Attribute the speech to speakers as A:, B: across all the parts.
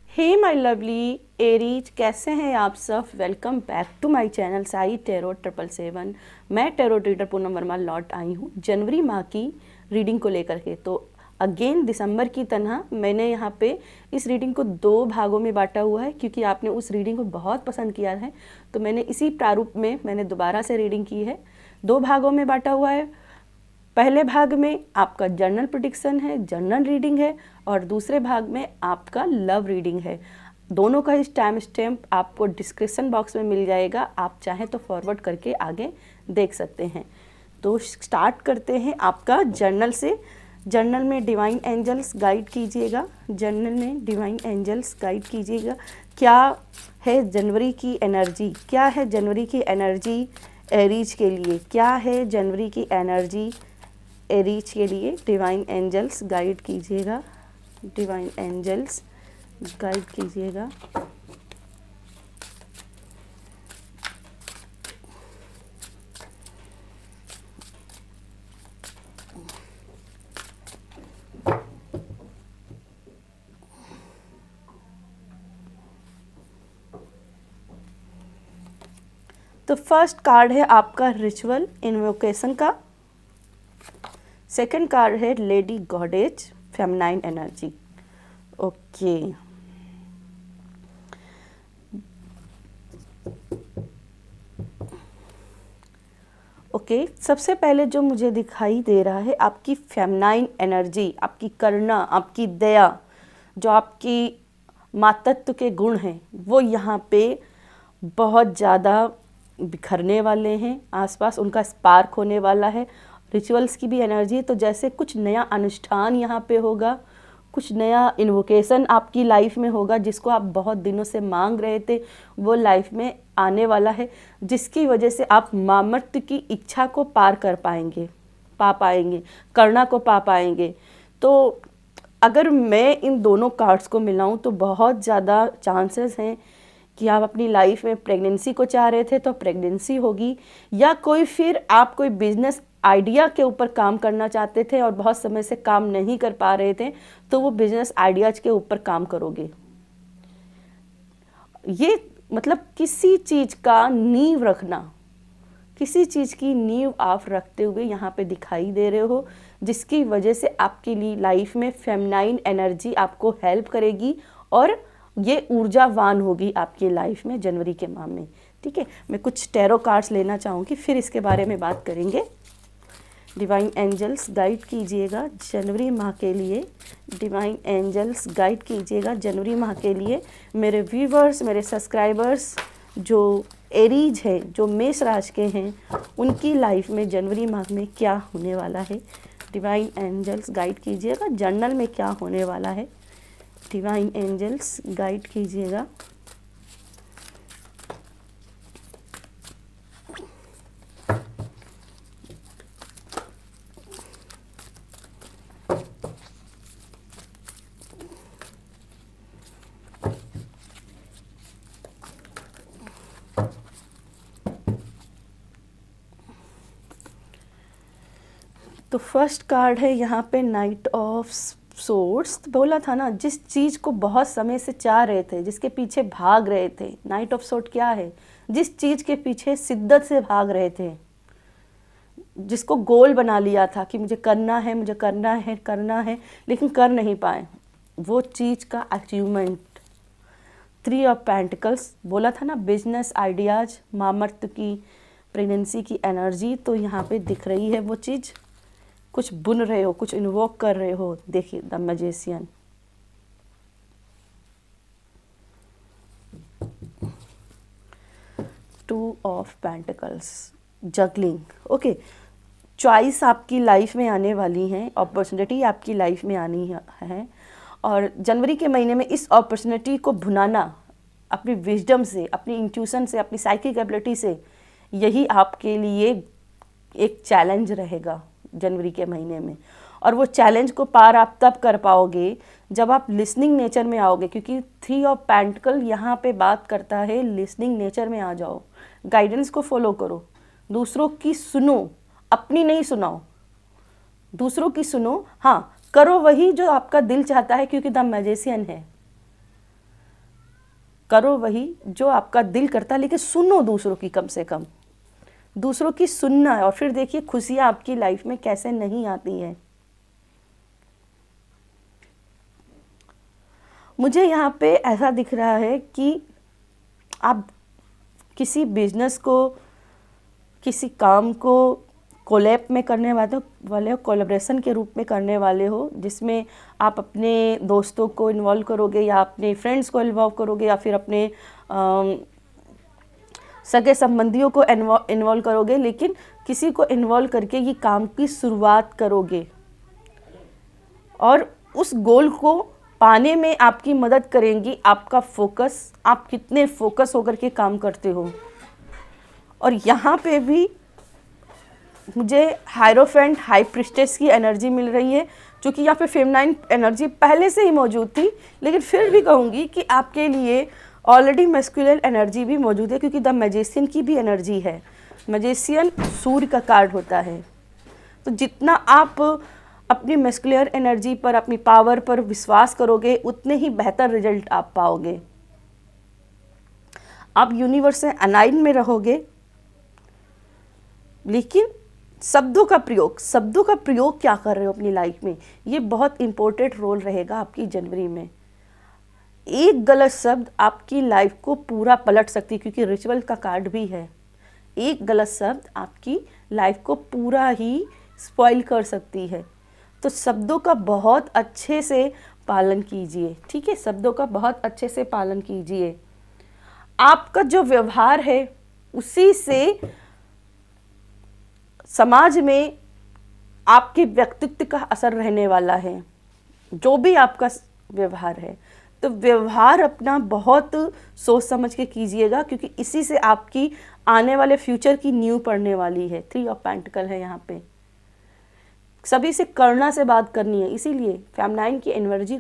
A: Hey my lovely Aries, कैसे हैं आप सब। Welcome back to my channel Sai tarot 777। मैं टेरो रीडर पूनम वर्मा लौट आई हूँ जनवरी माह की रीडिंग को लेकर के। तो अगेन दिसंबर की तरह मैंने यहाँ पे इस रीडिंग को 2 भागों में बांटा हुआ है, क्योंकि आपने उस रीडिंग को बहुत पसंद किया है। तो मैंने इसी प्रारूप में मैंने दोबारा से रीडिंग की है। 2 भागों में बांटा हुआ है। पहले भाग में आपका जर्नल प्रेडिक्शन है, जर्नल रीडिंग है, और दूसरे भाग में आपका लव रीडिंग है। दोनों का इस टाइम स्टैम्प आपको डिस्क्रिप्शन बॉक्स में मिल जाएगा, आप चाहें तो फॉरवर्ड करके आगे देख सकते हैं। तो स्टार्ट करते हैं आपका जर्नल से। जर्नल में डिवाइन एंजल्स गाइड कीजिएगा, जर्नल में डिवाइन एंजल्स गाइड कीजिएगा। क्या है जनवरी की एनर्जी, क्या है जनवरी की एनर्जी एरीज के लिए, क्या है जनवरी की एनर्जी एरीज के लिए। डिवाइन एंजल्स गाइड कीजिएगा, डिवाइन एंजल्स गाइड कीजिएगा। तो फर्स्ट कार्ड है आपका रिचुअल इन्वोकेशन का। सेकंड कार्ड है lady goddess feminine energy. Okay, okay, सबसे पहले जो मुझे दिखाई दे रहा है आपकी फेमिनाइन एनर्जी, आपकी करुणा, आपकी दया, जो आपकी मातृत्व के गुण हैं वो यहाँ पे बहुत ज़्यादा बिखरने वाले हैं। आसपास उनका स्पार्क होने वाला है। रिचुअल्स की भी एनर्जी, तो जैसे कुछ नया अनुष्ठान यहाँ पे होगा, कुछ नया इन्वोकेशन आपकी लाइफ में होगा जिसको आप बहुत दिनों से मांग रहे थे, वो लाइफ में आने वाला है, जिसकी वजह से आप मामर्त्य की इच्छा को पार कर पाएंगे, पा पाएंगे, करुणा को पा पाएंगे। तो अगर मैं इन दोनों कार्ड्स को मिलाऊं तो बहुत ज़्यादा चांसेस हैं कि आप अपनी लाइफ में प्रेगनेंसी को चाह रहे थे तो प्रेगनेंसी होगी, या कोई फिर आप कोई बिजनेस आइडिया के ऊपर काम करना चाहते थे और बहुत समय से काम नहीं कर पा रहे थे, तो वो बिजनेस आइडियाज के ऊपर काम करोगे। ये मतलब किसी चीज़ का नींव रखना, किसी चीज़ की नींव आप रखते हुए यहाँ पे दिखाई दे रहे हो, जिसकी वजह से आपके लिए लाइफ में फेमिनाइन एनर्जी आपको हेल्प करेगी और ये ऊर्जावान होगी आपकी लाइफ में जनवरी के माह में। ठीक है, मैं कुछ टैरो कार्ड्स लेना चाहूँगी, फिर इसके बारे में बात करेंगे। डिवाइन एंजल्स गाइड कीजिएगा जनवरी माह के लिए, डिवाइन एंजल्स गाइड कीजिएगा जनवरी माह के लिए। मेरे व्यूवर्स, मेरे सब्सक्राइबर्स जो एरीज हैं, जो मेष राशि के हैं, उनकी लाइफ में जनवरी माह में क्या होने वाला है, डिवाइन एंजल्स गाइड कीजिएगा। जर्नल में क्या होने वाला है, डिवाइन एंजल्स गाइड कीजिएगा। तो फर्स्ट कार्ड है यहाँ पे नाइट ऑफ सोर्ड्स। बोला था ना, जिस चीज़ को बहुत समय से चाह रहे थे, जिसके पीछे भाग रहे थे। नाइट ऑफ सोर्ड क्या है, जिस चीज़ के पीछे शिद्दत से भाग रहे थे, जिसको गोल बना लिया था कि मुझे करना है, मुझे करना है, करना है, लेकिन कर नहीं पाए, वो चीज़ का अचीवमेंट। 3 ऑफ पेंटिकल्स बोला था ना, बिजनेस आइडियाज, मामर्त्य की, प्रेगनेंसी की एनर्जी, तो यहाँ पे दिख रही है वो चीज़। कुछ बुन रहे हो, कुछ इन्वोक कर रहे हो। देखिए the magician, two of pentacles, juggling. Okay, choice आपकी लाइफ में आने वाली है, अपॉर्चुनिटी आपकी लाइफ में आनी है, और जनवरी के महीने में इस अपॉर्चुनिटी को भुनाना अपनी विजडम से, अपनी इंट्यूशन से, अपनी साइकिक एबिलिटी से, यही आपके लिए एक चैलेंज रहेगा जनवरी के महीने में। और वो चैलेंज को पार आप तब कर पाओगे जब आप लिसनिंग नेचर में आओगे, क्योंकि 3 ऑफ पेंटिकल यहाँ पे बात करता है लिसनिंग नेचर में आ जाओ, गाइडेंस को फॉलो करो, दूसरों की सुनो, अपनी नहीं सुनाओ, दूसरों की सुनो। हाँ, करो वही जो आपका दिल चाहता है, क्योंकि द मैजिशियन है। करो वही जो आपका दिल करता है, लेकिन सुनो दूसरों की, कम से कम दूसरों की सुनना है, और फिर देखिए खुशियाँ आपकी लाइफ में कैसे नहीं आती हैं। मुझे यहाँ पे ऐसा दिख रहा है कि आप किसी बिजनेस को, किसी काम को कोलैब में करने वाले हो, कोलैबोरेशन के रूप में करने वाले हो, जिसमें आप अपने दोस्तों को इन्वॉल्व करोगे या अपने फ्रेंड्स को इन्वॉल्व करोगे या फिर अपने सगे संबंधियों को इन्वॉल्व करोगे, लेकिन किसी को इन्वॉल्व करके ये काम की शुरुआत करोगे और उस गोल को पाने में आपकी मदद करेंगी आपका फोकस, आप कितने फोकस होकर के काम करते हो। और यहाँ पे भी मुझे हायरोफेंट, हाई प्रिस्टेस की एनर्जी मिल रही है, जो कि यहाँ पे फेमिनाइन एनर्जी पहले से ही मौजूद थी, लेकिन फिर भी कहूँगी कि आपके लिए ऑलरेडी मैस्कुलिन एनर्जी भी मौजूद है, क्योंकि द मैजिशियन की भी एनर्जी है। मैजिशियन सूर्य का कार्ड होता है। तो जितना आप अपनी मैस्कुलर एनर्जी पर, अपनी पावर पर विश्वास करोगे, उतने ही बेहतर रिजल्ट आप पाओगे। आप यूनिवर्स से अलाइन में रहोगे, लेकिन शब्दों का प्रयोग क्या कर रहे हो अपनी लाइफ में, ये बहुत इंपॉर्टेंट रोल रहेगा आपकी जनवरी में। एक गलत शब्द आपकी लाइफ को पूरा पलट सकती है, क्योंकि रिचुअल का कार्ड भी है। एक गलत शब्द आपकी लाइफ को पूरा ही स्पॉइल कर सकती है। तो शब्दों का बहुत अच्छे से पालन कीजिए, ठीक है, शब्दों का बहुत अच्छे से पालन कीजिए। आपका जो व्यवहार है उसी से समाज में आपके व्यक्तित्व का असर रहने वाला है, जो भी आपका व्यवहार है। तो व्यवहार अपना बहुत सोच समझ के कीजिएगा, क्योंकि इसी से आपकी आने वाले फ्यूचर की नींव पड़ने वाली है। 3 ऑफ पेंटिकल है यहाँ पे। सभी से करुणा से बात करनी है, इसीलिए फेमिनाइन की एनर्जी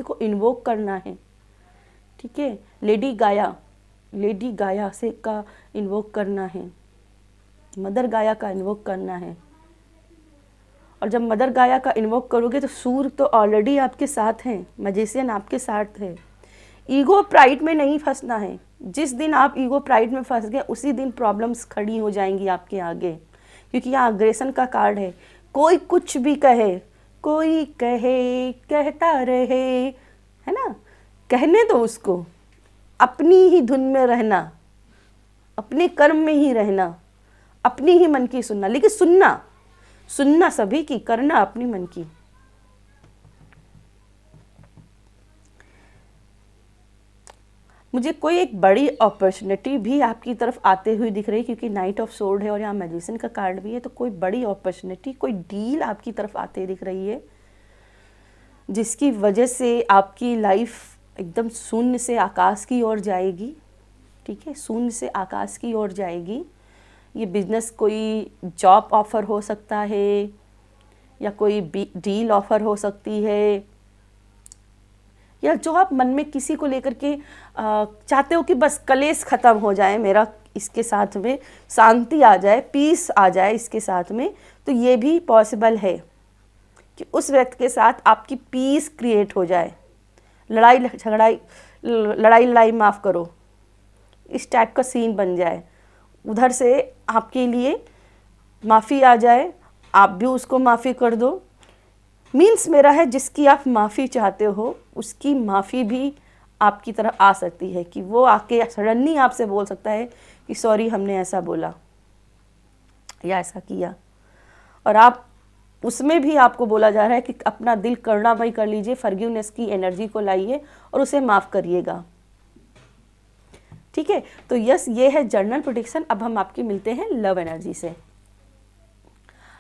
A: को इन्वोक करना है, ठीक है। लेडी गाया से का इन्वोक करना है, मदर गाया का इन्वोक करना है। और जब मदर गाया का इन्वोक करोगे तो सूर्य तो ऑलरेडी आपके साथ हैं, मैजिशियन आपके साथ है। ईगो प्राइड में नहीं फंसना है। जिस दिन आप ईगो प्राइड में फंस गए, उसी दिन प्रॉब्लम्स खड़ी हो जाएंगी आपके आगे, क्योंकि यहाँ अग्रेशन का कार्ड है। कोई कुछ भी कहे, कोई कहे कहता रहे, है ना, कहने दो उसको, अपनी ही धुन में रहना, अपने कर्म में ही रहना, अपनी ही मन की सुनना, लेकिन सुनना सभी की, करना अपनी मन की। मुझे कोई एक बड़ी अपॉर्चुनिटी भी आपकी तरफ आते हुए दिख रही है, क्योंकि नाइट ऑफ सोर्ड है और यहाँ मैजिशियन का कार्ड भी है। तो कोई बड़ी अपॉर्चुनिटी, कोई डील आपकी तरफ आते दिख रही है, जिसकी वजह से आपकी लाइफ एकदम शून्य से आकाश की ओर जाएगी, ठीक है, शून्य से आकाश की ओर जाएगी। ये बिजनेस कोई जॉब ऑफर हो सकता है, या कोई डील ऑफर हो सकती है, या जो आप मन में किसी को लेकर के चाहते हो कि बस कलेश ख़त्म हो जाए मेरा, इसके साथ में शांति आ जाए, पीस आ जाए इसके साथ में, तो ये भी पॉसिबल है कि उस व्यक्ति के साथ आपकी पीस क्रिएट हो जाए। लड़ाई माफ़ करो, इस टाइप का सीन बन जाए, उधर से आपके लिए माफ़ी आ जाए, आप भी उसको माफ़ी कर दो। मीन्स मेरा है, जिसकी आप माफ़ी चाहते हो उसकी माफ़ी भी आपकी तरफ आ सकती है, कि वो आके सडनली आपसे बोल सकता है कि सॉरी, हमने ऐसा बोला या ऐसा किया, और आप उसमें भी आपको बोला जा रहा है कि अपना दिल करुणामय कर लीजिए, फॉरगिवनेस की एनर्जी को लाइए और उसे माफ़ करिएगा, ठीक है। तो यस, ये है जर्नल प्रेडिक्शन। अब हम आपकी मिलते हैं लव एनर्जी से।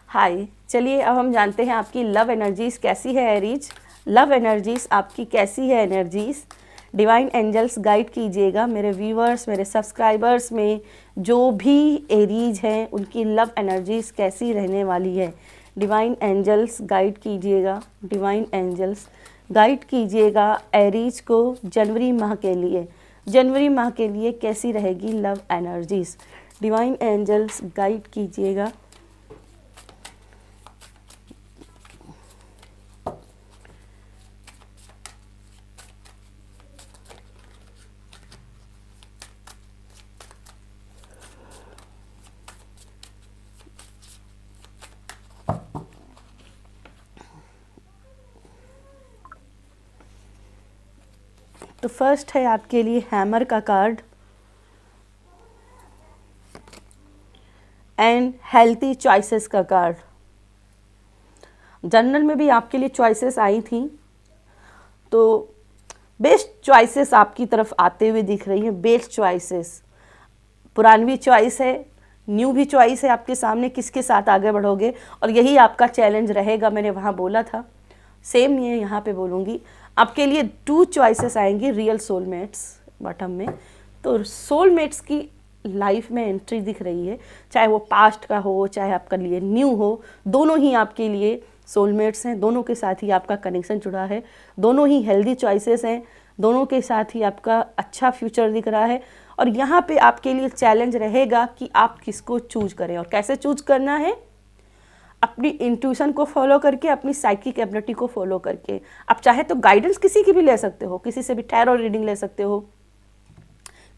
A: हाय, चलिए अब हम जानते हैं आपकी लव एनर्जीज कैसी है। एरीज, लव एनर्जीज आपकी कैसी है एनर्जीज। डिवाइन एंजल्स गाइड कीजिएगा मेरे व्यूअर्स, मेरे सब्सक्राइबर्स में जो भी एरीज हैं उनकी लव एनर्जीज कैसी रहने वाली है। डिवाइन एंजल्स गाइड कीजिएगा, डिवाइन एंजल्स गाइड कीजिएगा एरीज को जनवरी माह के लिए। जनवरी माह के लिए कैसी रहेगी love energies, divine angels guide कीजिएगा। तो फर्स्ट है आपके लिए हैमर का कार्ड एंड हेल्थी चॉइसेस का कार्ड। जनरल में भी आपके लिए चॉइसेस आई थी, तो बेस्ट चॉइसेस आपकी तरफ आते हुए दिख रही हैं। बेस्ट चॉइसेस, पुरानी चॉइस है, न्यू भी चॉइस है आपके सामने, किसके साथ आगे बढ़ोगे, और यही आपका चैलेंज रहेगा। मैंने वहाँ बोला था, सेम ये यहाँ पे बोलूँगी। आपके लिए 2 चॉइसेस आएंगी, रियल सोलमेट्स बॉटम में। तो सोलमेट्स की लाइफ में एंट्री दिख रही है, चाहे वो पास्ट का हो, चाहे आपका लिए न्यू हो, दोनों ही आपके लिए सोलमेट्स हैं। दोनों के साथ ही आपका कनेक्शन जुड़ा है, दोनों ही हेल्दी चॉइसेस हैं, दोनों के साथ ही आपका अच्छा फ्यूचर दिख रहा है। और यहाँ पे आपके लिए चैलेंज रहेगा कि आप किसको चूज करें, और कैसे चूज करना है, अपनी इंट्यूशन को फॉलो करके, अपनी साइकिक एबिलिटी को फॉलो करके। आप चाहे तो गाइडेंस किसी की भी ले सकते हो, किसी से भी टैरो रीडिंग ले सकते हो,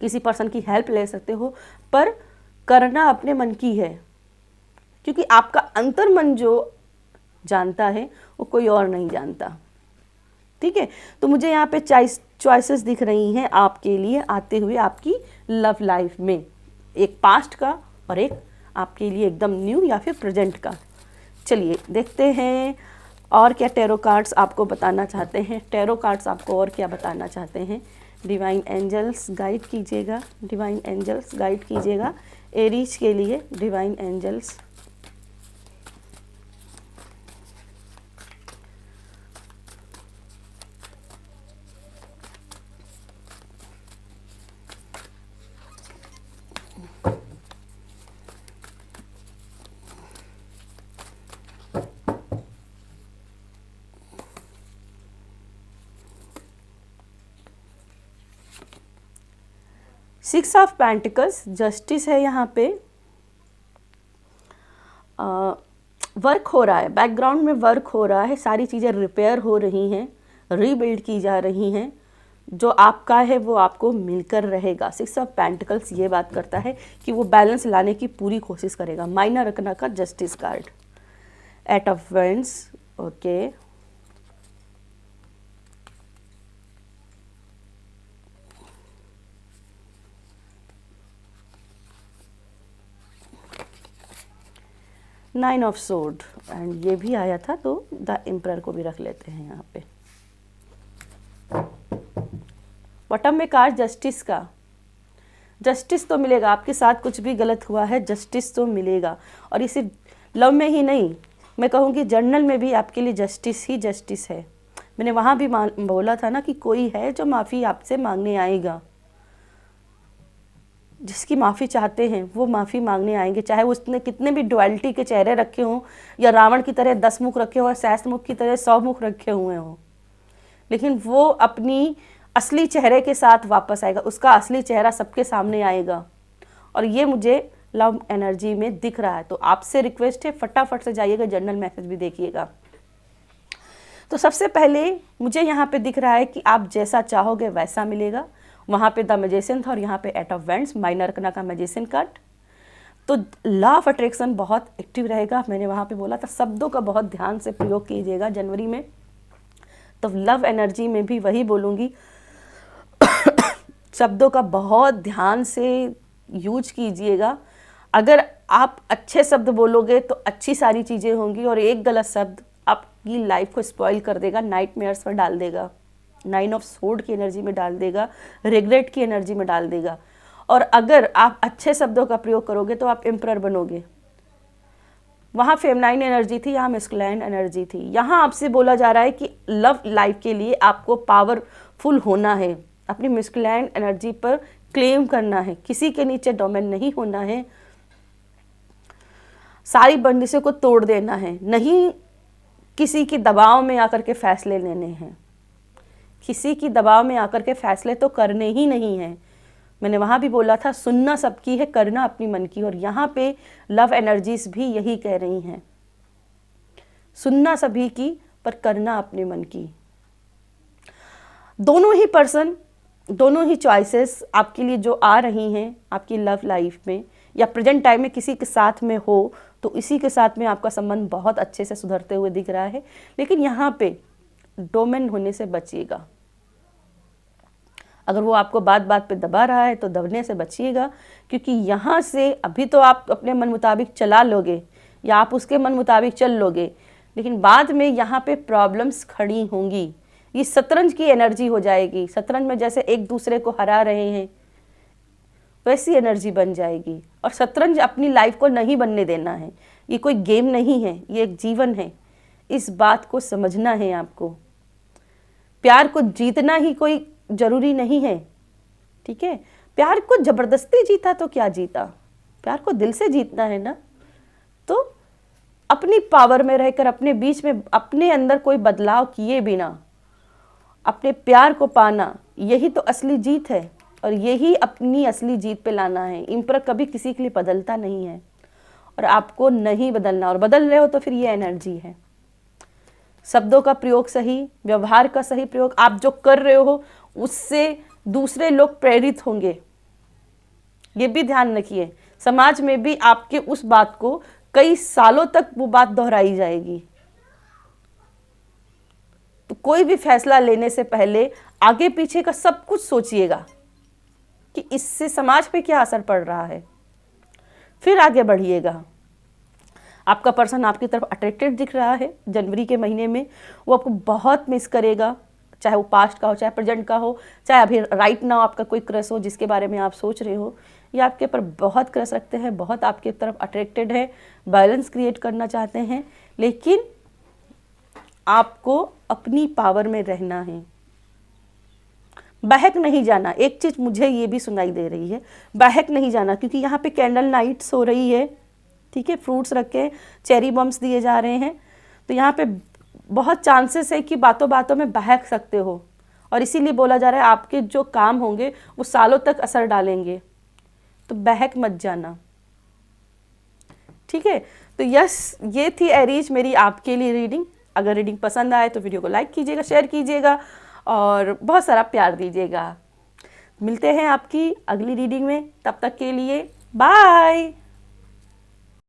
A: किसी पर्सन की हेल्प ले सकते हो, पर करना अपने मन की है, क्योंकि आपका अंतर मन जो जानता है वो कोई और नहीं जानता। ठीक है, तो मुझे यहाँ पे चॉइसेस दिख रही हैं आपके लिए आते हुए आपकी लव लाइफ में, एक पास्ट का और एक आपके लिए एकदम न्यू या फिर प्रेजेंट का। चलिए देखते हैं और क्या टैरो कार्ड्स आपको बताना चाहते हैं। टैरो कार्ड्स आपको और क्या बताना चाहते हैं। डिवाइन एंजल्स गाइड कीजिएगा, डिवाइन एंजल्स गाइड कीजिएगा एरीज के लिए। Divine angels six of pentacles, justice है यहाँ पे। वर्क हो रहा है, बैकग्राउंड में वर्क हो रहा है, सारी चीज़ें रिपेयर हो रही हैं, रीबिल्ड की जा रही हैं। जो आपका है वो आपको मिलकर रहेगा। सिक्स ऑफ पेंटिकल्स ये बात करता है कि वो बैलेंस लाने की पूरी कोशिश करेगा। मायना रखना का justice card. Eight of wands, okay, nine of sword, and ये भी आया था, तो द एम्परर को भी रख लेते हैं यहाँ पे। बॉटम में कार्ड जस्टिस का। जस्टिस तो मिलेगा, आपके साथ कुछ भी गलत हुआ है जस्टिस तो मिलेगा। और ये सिर्फ लव में ही नहीं, मैं कहूँगी जर्नल में भी आपके लिए जस्टिस ही जस्टिस है। मैंने वहाँ भी बोला था ना कि कोई है जो माफ़ी आपसे मांगने आएगा, जिसकी माफ़ी चाहते हैं वो माफ़ी मांगने आएंगे, चाहे उसने कितने भी डुअलिटी के चेहरे रखे हों, या रावण की तरह 10 मुख रखे हों, सहस मुख की तरह 100 मुख रखे हुए हों, लेकिन वो अपनी असली चेहरे के साथ वापस आएगा। उसका असली चेहरा सबके सामने आएगा, और ये मुझे लव एनर्जी में दिख रहा है। तो आपसे रिक्वेस्ट है, फटाफट से जाइएगा, जनरल मैसेज भी देखिएगा। तो सबसे पहले मुझे यहाँ पे दिख रहा है कि आप जैसा चाहोगे वैसा मिलेगा। वहाँ पे द मैजिशियन था और यहाँ पे एट ऑफ वेंड्स, माइनर रखना का मैजिशियन कार्ड। तो लॉ ऑफ अट्रैक्शन बहुत एक्टिव रहेगा। मैंने वहाँ पे बोला था शब्दों का बहुत ध्यान से प्रयोग कीजिएगा जनवरी में। तो लव एनर्जी में भी वही बोलूँगी, शब्दों का बहुत ध्यान से यूज कीजिएगा। अगर आप अच्छे शब्द बोलोगे तो अच्छी सारी चीज़ें होंगी, और एक गलत शब्द आपकी लाइफ को स्पॉइल कर देगा, नाइटमेयर्स पर डाल देगा, 9 ऑफ सोर्ड की एनर्जी में डाल देगा, रिग्रेट की एनर्जी में डाल देगा। और अगर आप अच्छे शब्दों का प्रयोग करोगे तो आप एम्परर बनोगे। वहाँ फेमनाइन एनर्जी थी, यहाँ मैस्कुलाइन एनर्जी थी। यहाँ आपसे बोला जा रहा है कि लव लाइफ के लिए आपको पावरफुल होना है, अपनी मैस्कुलाइन एनर्जी पर क्लेम करना है, किसी के नीचे डोमेन नहीं होना है, सारी बंदिशों को तोड़ देना है, नहीं किसी के दबाव में आकर के फैसले लेने हैं। किसी की दबाव में आकर के फैसले तो करने ही नहीं हैं। मैंने वहाँ भी बोला था सुनना सबकी है, करना अपनी मन की। और यहाँ पे लव एनर्जीज भी यही कह रही हैं, सुनना सभी की पर करना अपने मन की। दोनों ही पर्सन, दोनों ही चॉइसेस आपके लिए जो आ रही हैं आपकी लव लाइफ में, या प्रेजेंट टाइम में किसी के साथ में हो तो इसी के साथ में आपका संबंध बहुत अच्छे से सुधरते हुए दिख रहा है। लेकिन यहाँ पे डोमेन होने से बचिएगा। अगर वो आपको बात बात पे दबा रहा है तो दबने से बचिएगा, क्योंकि यहाँ से अभी तो आप अपने मन मुताबिक चला लोगे या आप उसके मन मुताबिक चल लोगे, लेकिन बाद में यहाँ पे प्रॉब्लम्स खड़ी होंगी। ये शतरंज की एनर्जी हो जाएगी। शतरंज में जैसे एक दूसरे को हरा रहे हैं वैसी एनर्जी बन जाएगी। और शतरंज अपनी लाइफ को नहीं बनने देना है। ये कोई गेम नहीं है, ये एक जीवन है। इस बात को समझना है आपको। प्यार को जीतना ही कोई ज़रूरी नहीं है, ठीक है। प्यार को ज़बरदस्ती जीता तो क्या जीता, प्यार को दिल से जीतना है ना। तो अपनी पावर में रहकर अपने बीच में अपने अंदर कोई बदलाव किए बिना अपने प्यार को पाना, यही तो असली जीत है। और यही अपनी असली जीत पे लाना है। इम्पर कभी किसी के लिए बदलता नहीं है और आपको नहीं बदलना। और बदल रहे हो तो फिर ये एनर्जी है। शब्दों का प्रयोग सही, व्यवहार का सही प्रयोग, आप जो कर रहे हो उससे दूसरे लोग प्रेरित होंगे। ये भी ध्यान रखिए, समाज में भी आपके उस बात को कई सालों तक वो बात दोहराई जाएगी। तो कोई भी फैसला लेने से पहले आगे पीछे का सब कुछ सोचिएगा कि इससे समाज पे क्या असर पड़ रहा है, फिर आगे बढ़िएगा। आपका पर्सन आपकी तरफ अट्रैक्टेड दिख रहा है जनवरी के महीने में, वो आपको बहुत मिस करेगा, चाहे वो पास्ट का हो, चाहे प्रेजेंट का हो, चाहे अभी राइट नाउ आपका कोई क्रश हो जिसके बारे में आप सोच रहे हो। ये आपके ऊपर बहुत क्रश रखते हैं, बहुत आपके तरफ अट्रैक्टेड है, बैलेंस क्रिएट करना चाहते हैं, लेकिन आपको अपनी पावर में रहना है, बहक नहीं जाना। एक चीज़ मुझे ये भी सुनाई दे रही है, बहक नहीं जाना, क्योंकि यहाँ पे कैंडल नाइट्स हो रही है, ठीक है, फ्रूट्स रखे, चेरी बम्स दिए जा रहे हैं। तो यहाँ पे बहुत चांसेस है कि बातों बातों में बहक सकते हो, और इसीलिए बोला जा रहा है आपके जो काम होंगे वो सालों तक असर डालेंगे। तो बहक मत जाना, ठीक है। तो यस, ये थी एरीज मेरी आपके लिए रीडिंग। अगर रीडिंग पसंद आए तो वीडियो को लाइक कीजिएगा, शेयर कीजिएगा और बहुत सारा प्यार दीजिएगा। मिलते हैं आपकी अगली रीडिंग में, तब तक के लिए बाय।